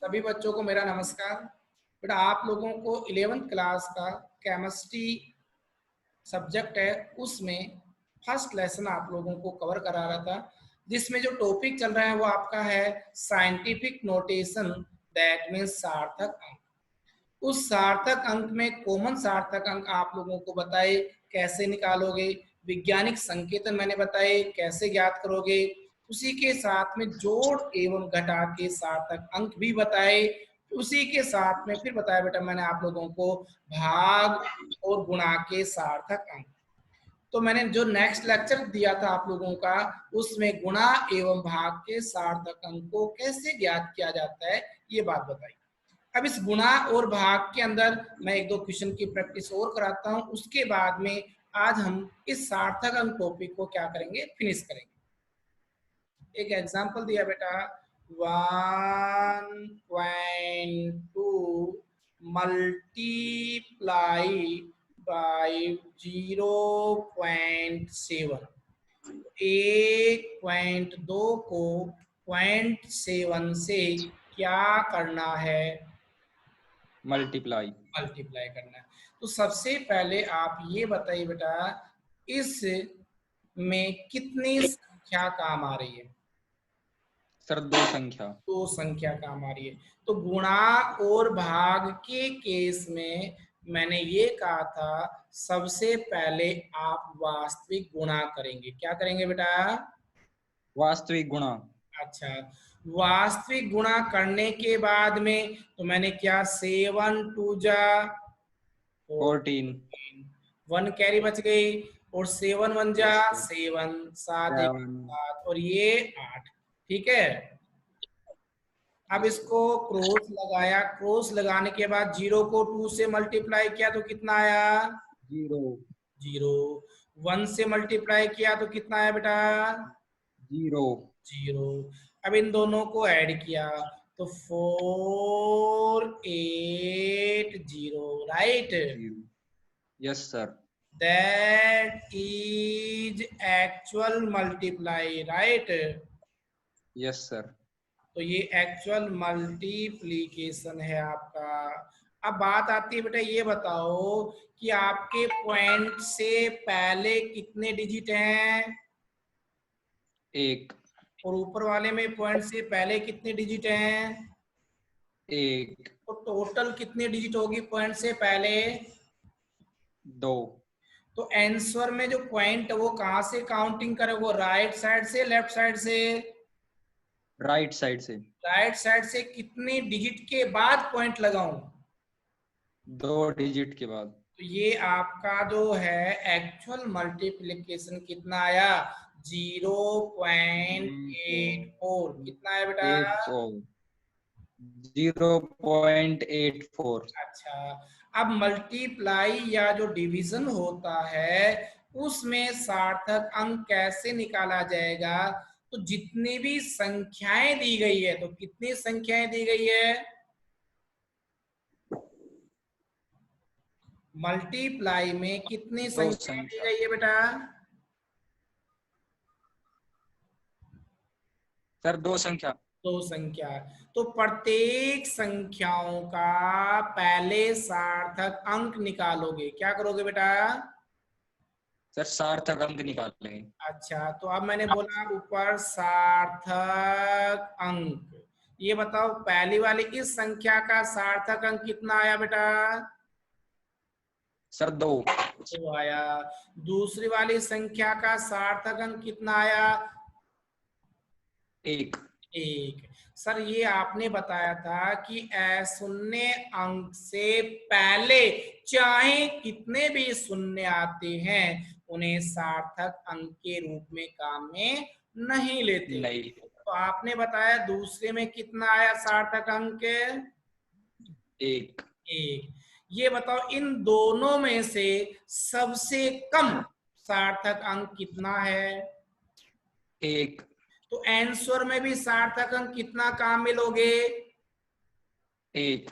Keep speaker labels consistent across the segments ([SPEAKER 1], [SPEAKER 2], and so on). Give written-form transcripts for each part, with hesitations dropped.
[SPEAKER 1] सभी बच्चों को मेरा नमस्कार। बेटा आप लोगों को 11th क्लास का केमिस्ट्री सब्जेक्ट है, उसमें फर्स्ट लेसन आप लोगों को कवर करा रहा था, जिसमें जो टॉपिक चल रहा है वो आपका है साइंटिफिक नोटेशन, दैट मीन्स सार्थक अंक। उस सार्थक अंक में कॉमन सार्थक अंक आप लोगों को बताए कैसे निकालोगे, वैज्ञानिक संकेतन मैंने बताए कैसे ज्ञात करोगे, उसी के साथ में जोड़ एवं घटा के सार्थक अंक भी बताए। उसी के साथ में फिर बताया बेटा मैंने आप लोगों को भाग और गुणा के सार्थक अंक। तो मैंने जो नेक्स्ट लेक्चर दिया था आप लोगों का, उसमें गुणा एवं भाग के सार्थक अंक को कैसे ज्ञात किया जाता है ये बात बताई। अब इस गुणा और भाग के अंदर मैं एक दो क्वेश्चन की प्रैक्टिस और कराता हूं, उसके बाद में आज हम इस सार्थक अंक टॉपिक को क्या करेंगे, फिनिश करेंगे। एक एग्जांपल दिया बेटा 1.2 मल्टीप्लाई बाई 0.7। 1.2 को 0.7 से क्या करना है,
[SPEAKER 2] मल्टीप्लाई
[SPEAKER 1] करना है। तो सबसे पहले आप ये बताइए बेटा इस में कितनी संख्या काम आ रही है।
[SPEAKER 2] सर 2 संख्या।
[SPEAKER 1] 2 संख्या काम आ रही है। तो गुणा और भाग के केस में मैंने ये कहा था सबसे पहले आप वास्तविक गुणा करेंगे। क्या करेंगे बेटा,
[SPEAKER 2] वास्तविक गुणा।
[SPEAKER 1] अच्छा, वास्तविक गुणा करने के बाद में तो मैंने क्या 7 2 जा
[SPEAKER 2] 14
[SPEAKER 1] 1 कैरी बच गई और 7 1 जा 7 7 और ये 8। ठीक है, अब इसको क्रॉस लगाया, क्रॉस लगाने के बाद 0 को 2 से मल्टीप्लाई किया तो कितना आया
[SPEAKER 2] 0
[SPEAKER 1] 0। 1 से मल्टीप्लाई किया तो कितना आया बेटा
[SPEAKER 2] 0
[SPEAKER 1] 0। अब इन दोनों को ऐड किया तो 4 8 0, right.
[SPEAKER 2] Yes sir.
[SPEAKER 1] That is actual multiply, right.
[SPEAKER 2] Yes sir.
[SPEAKER 1] तो ये एक्चुअल मल्टीप्लीकेशन है आपका। अब बात आती है बेटा ये बताओ कि आपके पॉइंट से पहले कितने डिजिट हैं,
[SPEAKER 2] 1।
[SPEAKER 1] और ऊपर वाले में पॉइंट से पहले कितने डिजिट हैं,
[SPEAKER 2] 1।
[SPEAKER 1] तो टोटल कितनी डिजिट होगी पॉइंट से पहले
[SPEAKER 2] 2।
[SPEAKER 1] तो आंसर में जो पॉइंट वो कहां से काउंटिंग करे, वो राइट साइड से लेफ्ट साइड से,
[SPEAKER 2] राइट साइड से।
[SPEAKER 1] राइट साइड से कितनी डिजिट के बाद पॉइंट लगाऊं,
[SPEAKER 2] 2 डिजिट के बाद।
[SPEAKER 1] तो ये आपका जो है एक्चुअल मल्टीप्लिकेशन कितना आया 0.84। कितना है बेटा
[SPEAKER 2] 0.84।
[SPEAKER 1] अच्छा, अब मल्टीप्लाई या जो डिवीजन होता है उसमें सार्थक अंक कैसे निकाला जाएगा। तो जितनी भी संख्याएं दी गई है, तो कितनी संख्याएं दी गई है, मल्टीप्लाई में कितनी संख्याएं दी गई है बेटा
[SPEAKER 2] सर 2 संख्या।
[SPEAKER 1] 2 संख्या। तो प्रत्येक संख्याओं का पहले सार्थक अंक निकालोगे। क्या करोगे बेटा,
[SPEAKER 2] सर सार्थक अंक निकाल लेंगे।
[SPEAKER 1] अच्छा, तो अब मैंने बोला ऊपर सार्थक अंक। ये बताओ पहली वाली इस संख्या का सार्थक अंक कितना आया बेटा,
[SPEAKER 2] सर 2
[SPEAKER 1] आया। दूसरी वाली संख्या का सार्थक अंक कितना आया
[SPEAKER 2] 1।
[SPEAKER 1] सर ये आपने बताया था कि शून्य अंक से पहले चाहे कितने भी शून्य आते हैं उन्हें सार्थक अंक के रूप में काम में नहीं लेते।
[SPEAKER 2] नहीं।
[SPEAKER 1] तो आपने बताया दूसरे में कितना आया सार्थक अंक
[SPEAKER 2] 1।
[SPEAKER 1] ये बताओ इन दोनों में से सबसे कम सार्थक अंक कितना है
[SPEAKER 2] 1।
[SPEAKER 1] तो आंसर में भी सार्थक अंक कितना काम में लोगे
[SPEAKER 2] 1।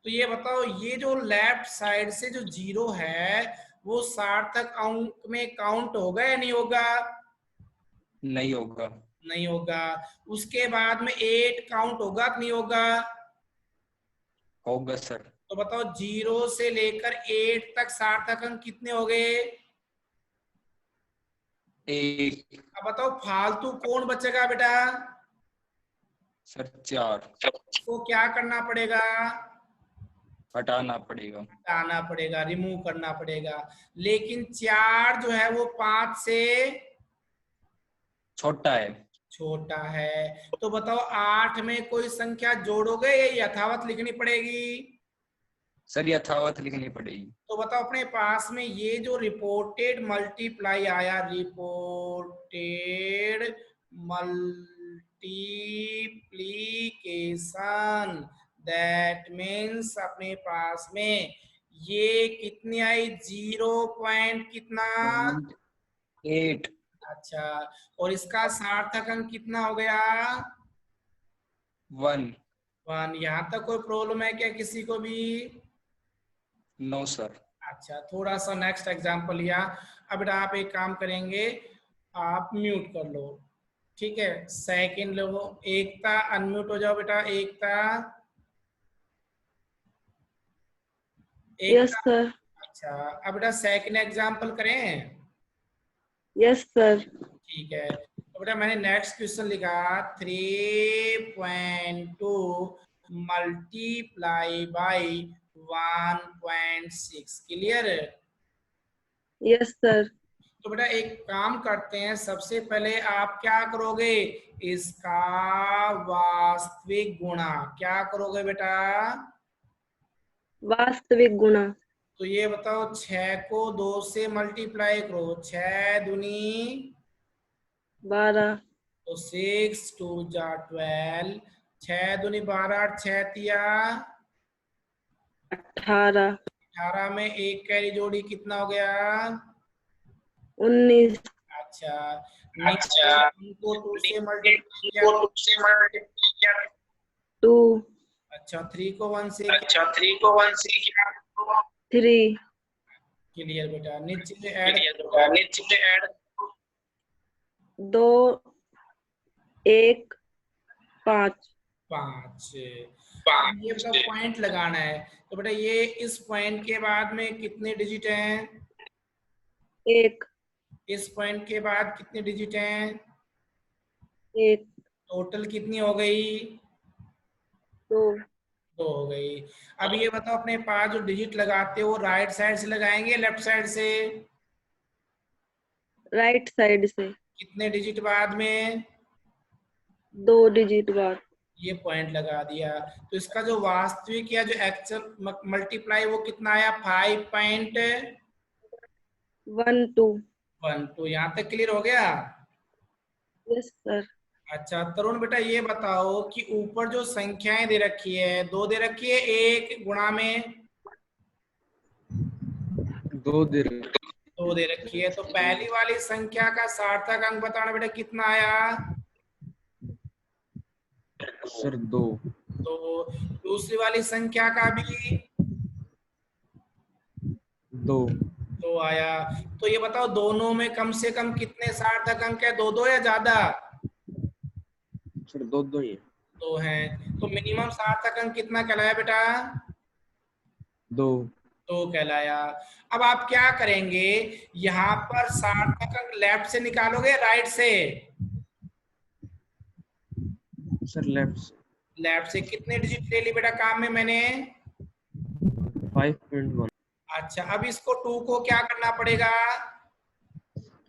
[SPEAKER 1] तो ये बताओ ये जो लेफ्ट साइड से जो 0 है वो सार्थक अंक में काउंट होगा या नहीं होगा,
[SPEAKER 2] नहीं होगा।
[SPEAKER 1] नहीं होगा। उसके बाद में 8 काउंट होगा कि नहीं होगा,
[SPEAKER 2] होगा सर।
[SPEAKER 1] तो बताओ 0 से लेकर 8 तक सार्थक अंक कितने हो गए?
[SPEAKER 2] 1।
[SPEAKER 1] अब बताओ फालतू कौन बचेगा बेटा?
[SPEAKER 2] सर 4।
[SPEAKER 1] तो क्या करना पड़ेगा?
[SPEAKER 2] हटाना पड़ेगा।
[SPEAKER 1] हटाना पड़ेगा, रिमूव करना पड़ेगा। लेकिन 4 जो है वो 5 से
[SPEAKER 2] छोटा है।
[SPEAKER 1] छोटा है। तो बताओ 8 में कोई संख्या जोड़ोगे या यथावत लिखनी पड़ेगी?
[SPEAKER 2] सर यथावत लिखनी पड़ेगी।
[SPEAKER 1] तो बताओ अपने पास में ये जो रिपोर्टेड मल्टीप्लाई आया, रिपोर्टेड मल्टीप्लीकेशन, दैट मीन्स अपने पास में ये कितनी आई? 0 पॉइंट कितना?
[SPEAKER 2] 8।
[SPEAKER 1] अच्छा, और इसका सार्थक अंक कितना हो गया?
[SPEAKER 2] 1।
[SPEAKER 1] 1। यहाँ तक कोई प्रॉब्लम है क्या किसी को भी?
[SPEAKER 2] No sir.
[SPEAKER 1] अच्छा, थोड़ा सा नेक्स्ट एग्जांपल लिया। अब बेटा आप एक काम करेंगे, आप म्यूट कर लो, ठीक है? सेकंड लो, एकता अनम्यूट हो जाओ बेटा, एकता।
[SPEAKER 3] यस
[SPEAKER 1] एकता।
[SPEAKER 3] सर।
[SPEAKER 1] अच्छा, अब बेटा सेकंड एग्जांपल करें?
[SPEAKER 3] Yes sir.
[SPEAKER 1] ठीक है, तो बेटा मैंने नेक्स्ट क्वेश्चन लिखा 3.2 multiply by 1.6। Clear?
[SPEAKER 3] Yes sir.
[SPEAKER 1] तो बेटा एक काम करते हैं, सबसे पहले आप क्या करोगे? इसका वास्तविक गुणा। क्या करोगे बेटा?
[SPEAKER 3] वास्तविक गुणा।
[SPEAKER 1] तो ये बताओ 6 को 2 से मल्टीप्लाई करो, 6 दूनी
[SPEAKER 3] 12।
[SPEAKER 1] तो 6 2 जा 12, 6 दूनी 12, 6 तिया
[SPEAKER 3] 18।
[SPEAKER 1] 18 में एक कैरी जोड़ी कितना हो गया?
[SPEAKER 3] 19।
[SPEAKER 1] अच्छा, नीचे इनको 2 से मल्टीप्लाई किया तो
[SPEAKER 3] 2।
[SPEAKER 1] अच्छा, 3 को 1 से
[SPEAKER 3] 3।
[SPEAKER 1] क्लियर बेटा। नीचे ऐड
[SPEAKER 3] 2 1 5।
[SPEAKER 1] 5। ये बेटा पॉइंट लगाना है, तो बेटा ये इस पॉइंट के बाद में कितने डिजिट हैं?
[SPEAKER 3] 1
[SPEAKER 1] इस पॉइंट के बाद कितने डिजिट हैं?
[SPEAKER 3] 1
[SPEAKER 1] टोटल कितनी हो गई?
[SPEAKER 3] 2।
[SPEAKER 1] 2 हो गई। अब ये बताओ अपने पास जो डिजिट लगाते हो राइट साइड से लगाएंगे लेफ्ट साइड से?
[SPEAKER 3] राइट साइड से।
[SPEAKER 1] कितने डिजिट बाद में?
[SPEAKER 3] 2 डिजिट बाद।
[SPEAKER 1] ये पॉइंट लगा दिया। तो इसका जो वास्तविक या जो एक्चुअल मल्टीप्लाई वो कितना आया? 5.12।
[SPEAKER 3] 1 2।
[SPEAKER 1] यहाँ तक क्लियर हो गया?
[SPEAKER 3] Yes sir.
[SPEAKER 1] अच्छा तरुण बेटा ये बताओ कि ऊपर जो संख्याएं दे रखी है, 2 दे रखी है, 1 गुणा में
[SPEAKER 4] 2 दे
[SPEAKER 1] 2 दे रखी है, तो पहली वाली संख्या का सार्थक अंक बताना बेटा कितना आया?
[SPEAKER 4] सर 2।
[SPEAKER 1] तो दूसरी वाली संख्या का भी
[SPEAKER 4] 2
[SPEAKER 1] आया। तो ये बताओ दोनों में कम से कम कितने सार्थक अंक है? 2 या ज्यादा?
[SPEAKER 4] सर 2 ही है।
[SPEAKER 1] 2 हैं। तो मिनिमम सार्थक अंक कितना कहलाया बेटा?
[SPEAKER 4] 2
[SPEAKER 1] कहलाया। अब आप क्या करेंगे, यहाँ पर सार्थक अंक लेफ्ट से निकालोगे राइट से?
[SPEAKER 4] सर
[SPEAKER 1] लेफ्ट से कितने डिजिट ले ली बेटा काम में मैंने?
[SPEAKER 4] 5.1
[SPEAKER 1] अच्छा, अब इसको 2 को क्या करना पड़ेगा?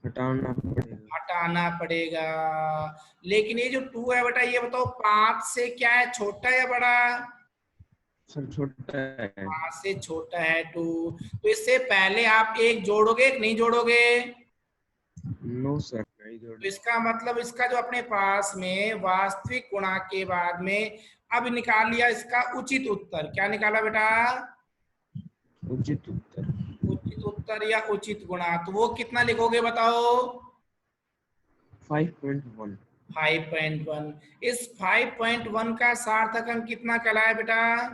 [SPEAKER 4] हटाना पड़ेगा।
[SPEAKER 1] लेकिन ये जो 2 है बेटा, ये बताओ 5 से क्या है, छोटा या बड़ा?
[SPEAKER 4] सर छोटा है।
[SPEAKER 1] 5 से छोटा है 2। तो इससे पहले आप 1 जोड़ोगे कि नहीं जोड़ोगे?
[SPEAKER 4] नो सर नहीं
[SPEAKER 1] तो
[SPEAKER 4] जोड़े।
[SPEAKER 1] इसका मतलब इसका जो अपने पास में वास्तविक गुणा के बाद में अब निकाल लिया इसका उचित उत्तर। क्या निकाला बेटा?
[SPEAKER 4] उचित उत्तर।
[SPEAKER 1] उचित उत्तर या उचित गुणा। तो वो कितना लिखोगे बताओ?
[SPEAKER 4] 5.1।
[SPEAKER 1] 5.1। इस 5.1 का सार्थक अंक कितना कहलाया बेटा?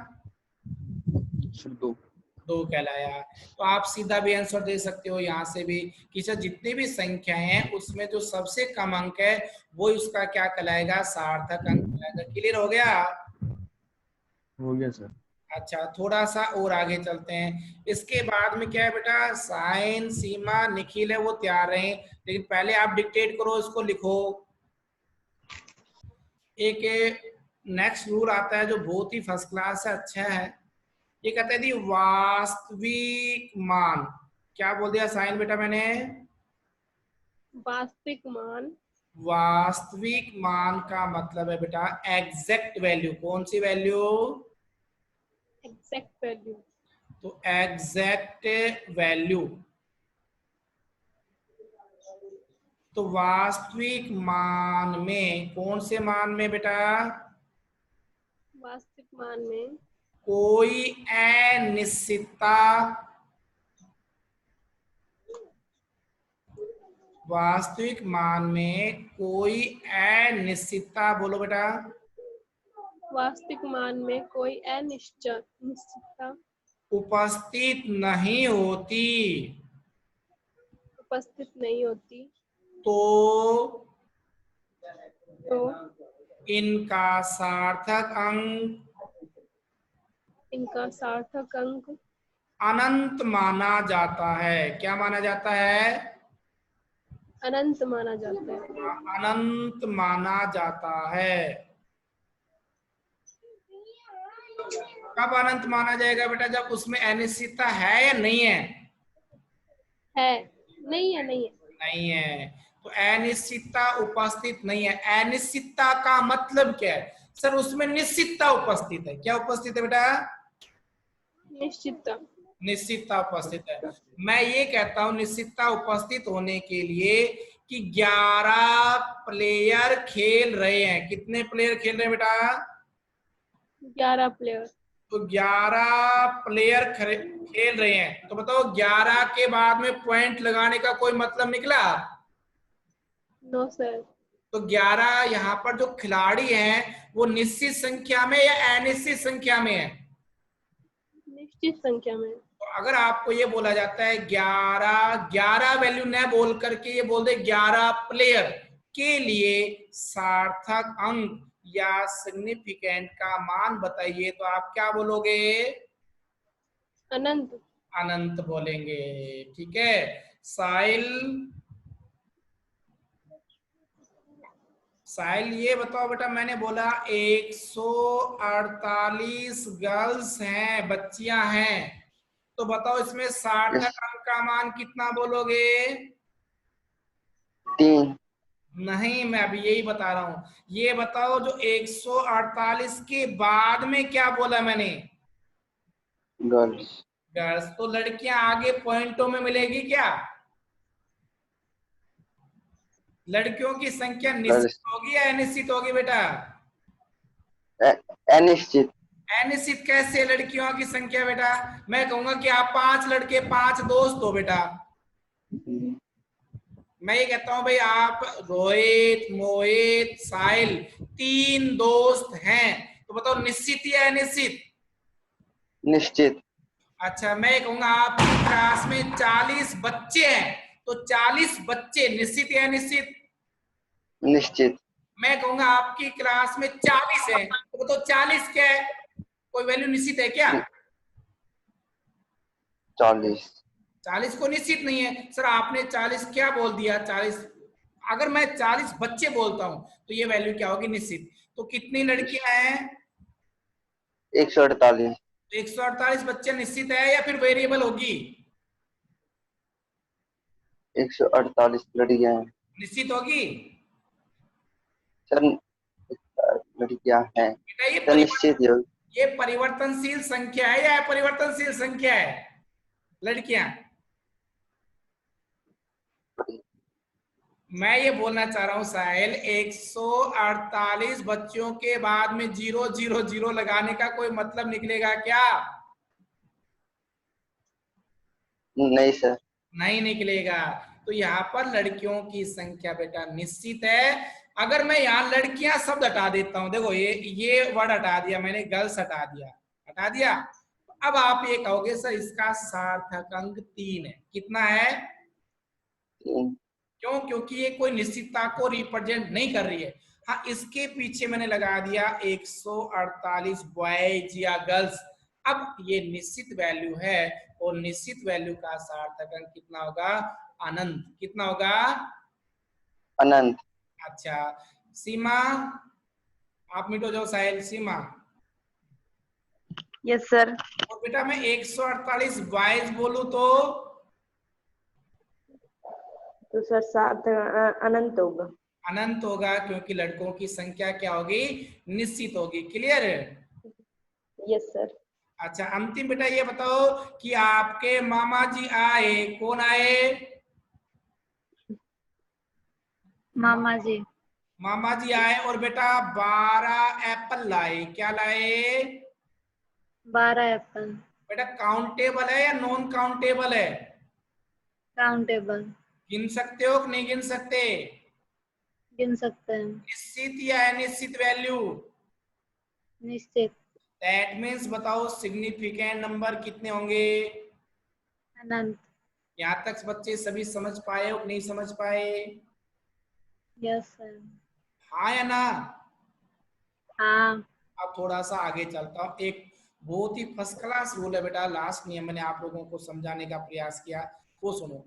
[SPEAKER 4] सर 2
[SPEAKER 1] कहलाया। तो आप सीधा भी आंसर दे सकते हो यहाँ से भी कि सर जितनी भी संख्याएं हैं उसमें जो सबसे कम अंक है वो उसका क्या कहलाएगा? सार्थक अंक कहलाएगा। क्लियर हो गया?
[SPEAKER 4] हो गया सर।
[SPEAKER 1] अच्छा, थोड़ा सा और आगे चलते हैं। इसके बाद में क्या है बेटा, साइन, सीमा, निखिल है वो तैयार रहे, लेकिन पहले आप डिक्टेट करो, इसको लिखो। एक नेक्स्ट रूल आता है जो बहुत ही फर्स्ट क्लास है, अच्छा है। ये कहते हैं दी वास्तविक मान। क्या बोल दिया साइन बेटा मैंने?
[SPEAKER 5] वास्तविक मान।
[SPEAKER 1] वास्तविक मान का मतलब है बेटा एग्जैक्ट वैल्यू। कौन सी वैल्यू?
[SPEAKER 5] Exact value.
[SPEAKER 1] तो एग्जैक्ट वैल्यू। तो वास्तविक मान में कौन से मान में बेटा?
[SPEAKER 5] वास्तविक मान में
[SPEAKER 1] कोई अनिश्चितता, वास्तविक मान में कोई अनिश्चितता, बोलो बेटा।
[SPEAKER 5] वास्तविक मान में कोई अनिश्चितता
[SPEAKER 1] उपस्थित नहीं होती।
[SPEAKER 5] उपस्थित नहीं होती।
[SPEAKER 1] तो इनका सार्थक
[SPEAKER 5] अंक
[SPEAKER 1] अनंत माना जाता है। क्या माना जाता है?
[SPEAKER 5] अनंत माना जाता है।
[SPEAKER 1] अनंत माना जाता है। कब अनंत माना जाएगा बेटा? जब उसमें अनिश्चितता है या नहीं है?
[SPEAKER 5] है, नहीं है, नहीं है।
[SPEAKER 1] नहीं है। तो अनिश्चितता उपस्थित नहीं है। अनिश्चितता का मतलब क्या है? सर उसमें निश्चितता उपस्थित है। क्या उपस्थित है बेटा?
[SPEAKER 5] निश्चितता।
[SPEAKER 1] निश्चितता उपस्थित है। मैं ये कहता हूं निश्चितता उपस्थित होने के लिए कि 11 प्लेयर खेल रहे हैं। कितने प्लेयर खेल रहे हैं बेटा?
[SPEAKER 5] 11 प्लेयर।
[SPEAKER 1] तो 11 प्लेयर खेल रहे हैं। तो बताओ 11 के बाद में पॉइंट लगाने का कोई मतलब निकला?
[SPEAKER 5] No sir.
[SPEAKER 1] तो 11 यहाँ पर जो खिलाड़ी हैं वो निश्चित संख्या में या अनिश्चित संख्या में है?
[SPEAKER 5] निश्चित संख्या में।
[SPEAKER 1] तो अगर आपको ये बोला जाता है 11 वैल्यू न बोल करके ये बोल दे 11 प्लेयर के लिए सार्थक अंक या सिग्निफिकेंट का मान बताइए, तो आप क्या बोलोगे?
[SPEAKER 5] अनंत।
[SPEAKER 1] अनंत बोलेंगे। ठीक है। साहिल ये बताओ बेटा, मैंने बोला 148 गर्ल्स हैं, बच्चियां हैं, तो बताओ इसमें सार्थक अंक का मान कितना बोलोगे?
[SPEAKER 6] 3।
[SPEAKER 1] नहीं, मैं अभी यही बता रहा हूं। ये बताओ जो 148 के बाद में क्या बोला मैंने?
[SPEAKER 6] गर्ल्स।
[SPEAKER 1] गर्ल्स। तो लड़कियां आगे पॉइंटों में मिलेगी क्या? लड़कियों की संख्या निश्चित होगी या अनिश्चित होगी बेटा?
[SPEAKER 6] अनिश्चित।
[SPEAKER 1] अनिश्चित कैसे लड़कियों की संख्या बेटा? मैं कहूंगा कि आप 5 लड़के 5 दोस्त हो बेटा। मैं ये कहता हूं भाई आप रोहित, मोहित, साहिल 3 दोस्त हैं, तो बताओ निश्चित या अनिश्चित?
[SPEAKER 6] निश्चित।
[SPEAKER 1] अच्छा, मैं ये कहूंगा आपकी क्लास में 40 बच्चे हैं, तो 40 बच्चे निश्चित या अनिश्चित?
[SPEAKER 6] निश्चित।
[SPEAKER 1] मैं कहूंगा आपकी क्लास में 40 है, तो बताओ 40 क्या है? कोई वैल्यू निश्चित है क्या?
[SPEAKER 6] 40
[SPEAKER 1] को निश्चित नहीं है। सर आपने 40 क्या बोल दिया? 40। अगर मैं 40 बच्चे बोलता हूं तो ये वैल्यू क्या होगी? निश्चित। तो कितनी लड़कियां हैं?
[SPEAKER 6] 148।
[SPEAKER 1] 148 बच्चे निश्चित है या फिर वेरिएबल होगी?
[SPEAKER 6] 148 लड़कियां हैं।
[SPEAKER 1] निश्चित होगी
[SPEAKER 6] सर, लड़कियां हैं।
[SPEAKER 1] बेटा।
[SPEAKER 6] निश्चित।
[SPEAKER 1] ये परिवर्तनशील संख्या है या अपरिवर्तनशील संख्या है? लड़कियां। मैं ये बोलना चाह रहा हूं साहिल, 148 बच्चों के बाद में 0 0 0 लगाने का कोई मतलब निकलेगा क्या?
[SPEAKER 6] नहीं सर।
[SPEAKER 1] नहीं निकलेगा। तो यहाँ पर लड़कियों की संख्या बेटा निश्चित है। अगर मैं यहाँ लड़कियां शब्द हटा देता हूं, देखो ये वर्ड हटा दिया मैंने, गर्ल्स हटा दिया। अब आप ये कहोगे सर इसका सार्थक अंक 3 है। कितना है?
[SPEAKER 6] 3।
[SPEAKER 1] क्यों? क्योंकि ये कोई निश्चितता को रिप्रेजेंट नहीं कर रही है। हाँ, इसके पीछे मैंने लगा दिया 148 बॉयज या गर्ल्स। अब ये निश्चित वैल्यू है और निश्चित वैल्यू का सार्थक अंक कितना होगा? अनंत। कितना होगा?
[SPEAKER 6] अनंत।
[SPEAKER 1] अच्छा सीमा, आप मिटो जाओ साहिल। सीमा,
[SPEAKER 3] यस सर।
[SPEAKER 1] और बेटा मैं 148 22 बोलूं
[SPEAKER 3] तो सर सार्थक अनंत होगा।
[SPEAKER 1] अनंत होगा, क्योंकि लड़कों की संख्या क्या होगी? निश्चित होगी। क्लियर है?
[SPEAKER 3] Yes sir.
[SPEAKER 1] अच्छा अंतिम बेटा ये बताओ कि आपके मामा जी आए, कौन आए?
[SPEAKER 3] मामा जी।
[SPEAKER 1] मामा जी आए और बेटा 12 एप्पल लाए। क्या लाए?
[SPEAKER 3] 12 एप्पल।
[SPEAKER 1] बेटा काउंटेबल है या नॉन काउंटेबल है?
[SPEAKER 3] काउंटेबल।
[SPEAKER 1] गिन सकते हो कि नहीं गिन सकते?
[SPEAKER 3] गिन सकते हैं।
[SPEAKER 1] निश्चित या अनिश्चित वैल्यू?
[SPEAKER 3] निश्चित।
[SPEAKER 1] दैट मीन्स बताओ सिग्निफिकेंट नंबर कितने होंगे?
[SPEAKER 3] अनंत।
[SPEAKER 1] यहाँ तक बच्चे सभी समझ पाए और नहीं समझ पाए?
[SPEAKER 3] Yes sir.
[SPEAKER 1] हाँ या ना?
[SPEAKER 3] हाँ।
[SPEAKER 1] अब थोड़ा सा आगे चलता हूँ। एक बहुत ही फर्स्ट क्लास रूल है बेटा, लास्ट नियम मैंने आप लोगों को समझाने का प्रयास किया, वो सुनो।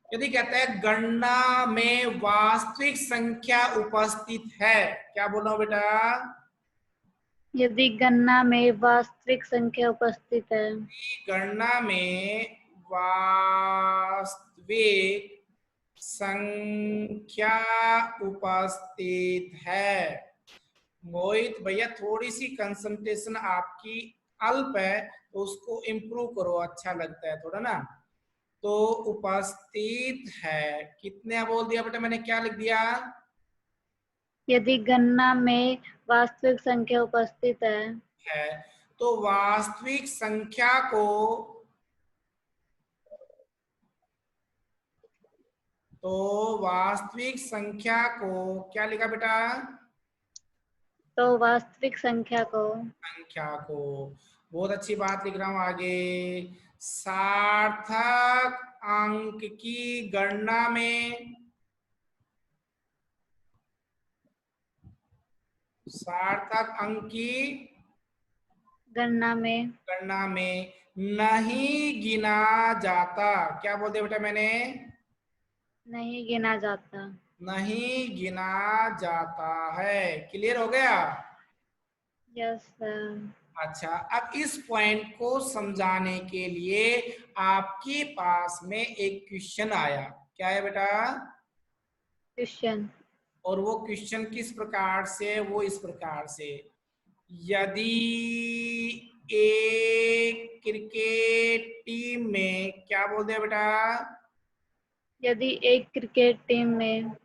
[SPEAKER 1] यदि कहता है गणना में वास्तविक संख्या उपस्थित है, क्या बोला बेटा?
[SPEAKER 3] यदि गणना में वास्तविक संख्या उपस्थित है।
[SPEAKER 1] गणना में वास्तविक संख्या उपस्थित है। मोहित भैया थोड़ी सी कंसंट्रेशन आपकी अल्प है, तो उसको इम्प्रूव करो, अच्छा लगता है थोड़ा ना। तो उपस्थित है, कितने बोल दिया बेटा मैंने? क्या लिख दिया?
[SPEAKER 3] यदि गणना में वास्तविक संख्या उपस्थित
[SPEAKER 1] है। तो वास्तविक संख्या को क्या लिखा बेटा?
[SPEAKER 3] तो वास्तविक संख्या को।
[SPEAKER 1] बहुत अच्छी बात लिख रहा हूं आगे। सार्थक अंक की गणना में, सार्थक अंक की
[SPEAKER 3] गणना में
[SPEAKER 1] नहीं गिना जाता। क्या बोल दिया बेटा मैंने?
[SPEAKER 3] नहीं गिना जाता।
[SPEAKER 1] नहीं गिना जाता है। क्लियर हो गया?
[SPEAKER 3] Yes sir.
[SPEAKER 1] अच्छा अब इस पॉइंट को समझाने के लिए आपके पास में एक क्वेश्चन आया। क्या है बेटा?
[SPEAKER 3] क्वेश्चन।
[SPEAKER 1] और वो क्वेश्चन किस प्रकार से? वो इस प्रकार से, यदि एक क्रिकेट टीम में, क्या बोल दिया बेटा?
[SPEAKER 3] यदि एक क्रिकेट टीम में,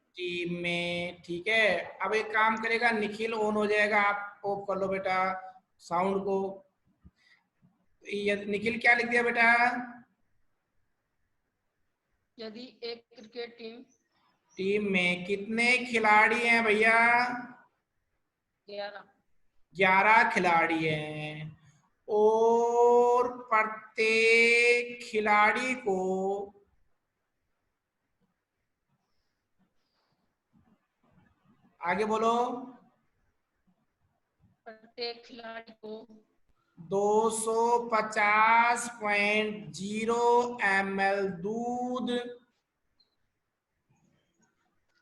[SPEAKER 1] ठीक है। अब एक काम करेगा, निखिल ऑन हो जाएगा, आप ऑफ कर लो बेटा साउंड को। निखिल क्या लिख दिया बेटा?
[SPEAKER 2] यदि एक क्रिकेट
[SPEAKER 1] टीम में कितने खिलाड़ी हैं भैया? 11 खिलाड़ी हैं, और प्रत्येक खिलाड़ी को आगे बोलो,
[SPEAKER 2] प्रत्येक खिलाड़ी को
[SPEAKER 1] 250.0 ml दूध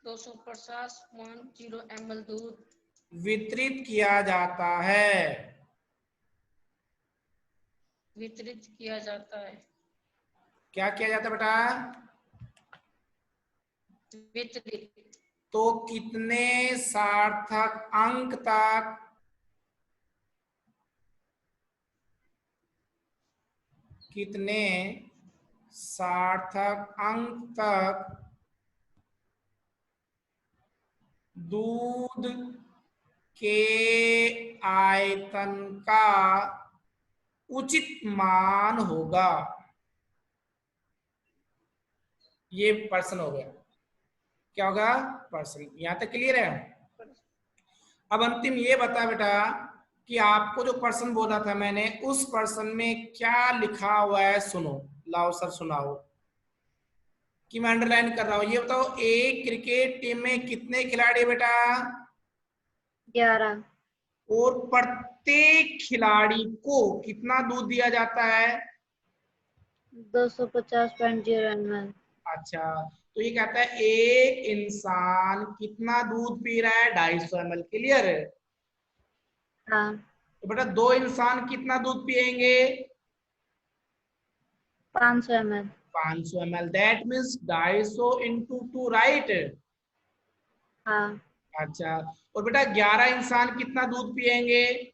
[SPEAKER 2] 250.0 ml दूध
[SPEAKER 1] वितरित किया जाता है। क्या किया जाता है बेटा?
[SPEAKER 2] वितरित।
[SPEAKER 1] तो कितने सार्थक अंक तक, कितने सार्थक अंक तक दूध के आयतन का उचित मान होगा? ये प्रश्न हो गया। क्या होगा? प्रश्न। यहां तक क्लियर है? अब अंतिम ये बता बेटा कि आपको जो प्रश्न बोला था मैंने, उस प्रश्न में क्या लिखा हुआ है? सुनो, लाओ सर सुनाओ कि मैं अंडरलाइन कर रहा हूं। ये बताओ एक क्रिकेट टीम में कितने खिलाड़ी बेटा?
[SPEAKER 3] 11।
[SPEAKER 1] और प्रत्येक खिलाड़ी को कितना दूध दिया जाता है?
[SPEAKER 3] 250.0 ml।
[SPEAKER 1] अच्छा, तो ये कहता है एक इंसान कितना दूध पी रहा है? 250 ml। क्लियर है?
[SPEAKER 3] हाँ।
[SPEAKER 1] तो बेटा दो इंसान कितना दूध पिएंगे?
[SPEAKER 3] 500 ml।
[SPEAKER 1] 500 ml। That means 250 into 2, right?
[SPEAKER 3] हाँ।
[SPEAKER 1] अच्छा, और बेटा 11 इंसान कितना दूध पिएंगे?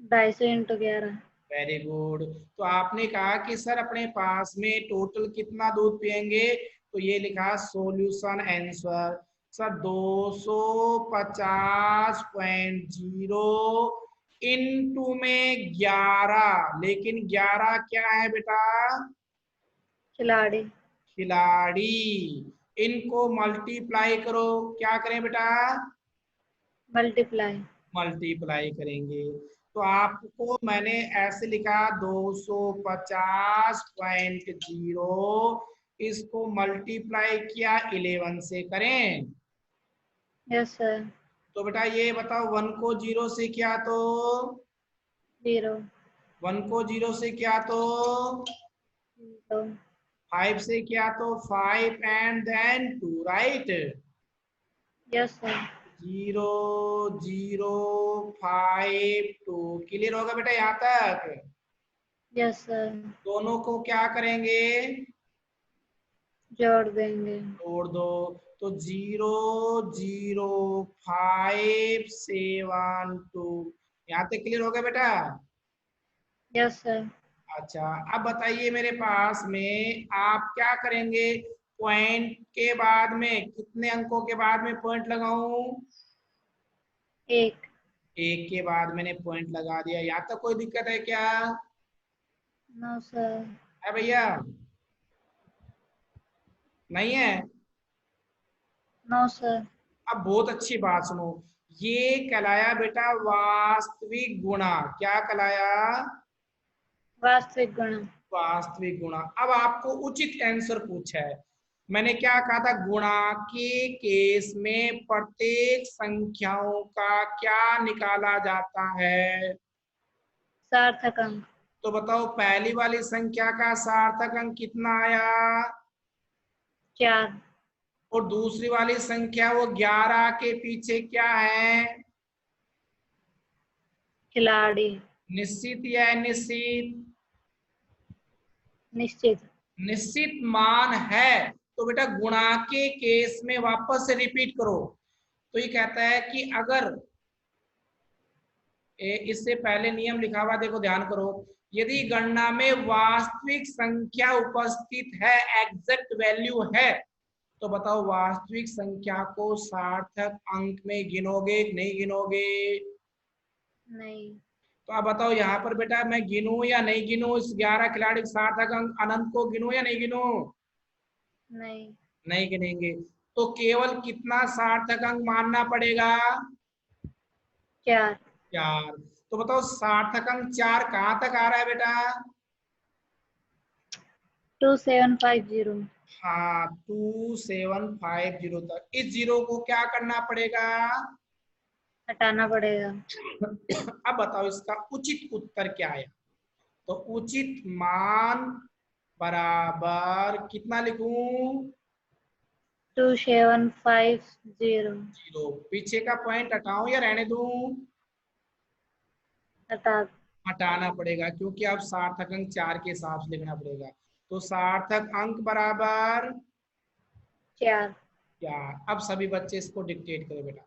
[SPEAKER 3] 250 × 11।
[SPEAKER 1] Very good. तो आपने कहा कि सर अपने पास में टोटल कितना दूध पिएंगे, तो ये लिखा सॉल्यूशन आंसर सर 250.0 इंटू में 11। लेकिन 11 क्या है बेटा?
[SPEAKER 3] खिलाड़ी।
[SPEAKER 1] खिलाड़ी। इनको मल्टीप्लाई करो। क्या करें बेटा?
[SPEAKER 3] मल्टीप्लाई।
[SPEAKER 1] मल्टीप्लाई करेंगे। तो आपको मैंने ऐसे लिखा 250.0, इसको मल्टीप्लाई किया 11 से। करें?
[SPEAKER 3] Yes sir.
[SPEAKER 1] तो बेटा ये बताओ 1 को 0 से क्या तो
[SPEAKER 3] 0।
[SPEAKER 1] 1 को 0 से क्या तो 5 से क्या तो 5 and then 2, right?
[SPEAKER 3] Yes sir.
[SPEAKER 1] 0 0 5 2। Clear होगा बेटा यहाँ तक?
[SPEAKER 3] Yes sir.
[SPEAKER 1] दोनों को क्या करेंगे?
[SPEAKER 3] जोड़ देंगे।
[SPEAKER 1] जोड़ दो। तो 0 0 5 7 2। यहाँ तक क्लियर हो गया बेटा?
[SPEAKER 3] Yes sir.
[SPEAKER 1] अच्छा, अब बताइए मेरे पास में आप क्या करेंगे? पॉइंट के बाद में कितने अंकों के बाद में पॉइंट लगाऊं?
[SPEAKER 3] 1।
[SPEAKER 1] 1 के बाद मैंने पॉइंट लगा दिया। यहाँ तक कोई दिक्कत है क्या?
[SPEAKER 3] No sir.
[SPEAKER 1] है भैया? नहीं है?
[SPEAKER 3] No sir.
[SPEAKER 1] अब बहुत अच्छी बात सुनो, ये कहलाया बेटा वास्तविक गुणा। क्या कहलाया?
[SPEAKER 3] वास्तविक गुणा।
[SPEAKER 1] वास्तविक गुणा। अब आपको उचित आंसर पूछा है। मैंने क्या कहा था? गुणा के केस में प्रत्येक संख्याओं का क्या निकाला जाता है?
[SPEAKER 3] सार्थक अंक।
[SPEAKER 1] तो बताओ पहली वाली संख्या का सार्थक अंक कितना आया?
[SPEAKER 3] 4।
[SPEAKER 1] और दूसरी वाली संख्या वो 11 के पीछे क्या है?
[SPEAKER 3] खिलाड़ी।
[SPEAKER 1] निश्चित या अनिश्चित?
[SPEAKER 3] निश्चित।
[SPEAKER 1] निश्चित मान है। तो बेटा गुणा के केस में वापस से रिपीट करो। तो ये कहता है कि अगर इससे पहले नियम लिखा हुआ देखो, ध्यान करो। यदि गणना में वास्तविक संख्या उपस्थित है, एग्जैक्ट वैल्यू है, तो बताओ वास्तविक संख्या को सार्थक अंक में गिनोगे कि नहीं गिनोगे?
[SPEAKER 3] नहीं।
[SPEAKER 1] तो आप बताओ यहाँ पर बेटा मैं गिनूं या नहीं गिनूं? इस 11 खिलाड़ी के सार्थक अंक अनंत को गिनूं या नहीं गिनूं?
[SPEAKER 3] नहीं।
[SPEAKER 1] नहीं गिनेंगे। तो केवल कितना सार्थक अंक मानना पड़ेगा?
[SPEAKER 3] 4।
[SPEAKER 1] 4। तो बताओ सार्थक अंक 4 कहाँ तक आ रहा है बेटा?
[SPEAKER 3] 2750।
[SPEAKER 1] हाँ, 2750 तक। इस जीरो को क्या करना पड़ेगा?
[SPEAKER 3] हटाना पड़ेगा।
[SPEAKER 1] अब बताओ इसका उचित उत्तर क्या है? तो उचित मान बराबर कितना लिखूं?
[SPEAKER 3] 2750।
[SPEAKER 1] 0। पीछे का पॉइंट हटाऊं या रहने दूं?
[SPEAKER 3] हटा।
[SPEAKER 1] हटाना पड़ेगा, क्योंकि अब सार्थक अंक 4 के हिसाब से लिखना पड़ेगा। तो सार्थक अंक बराबर
[SPEAKER 3] 4।
[SPEAKER 1] 4। अब सभी बच्चे इसको डिक्टेट करो बेटा।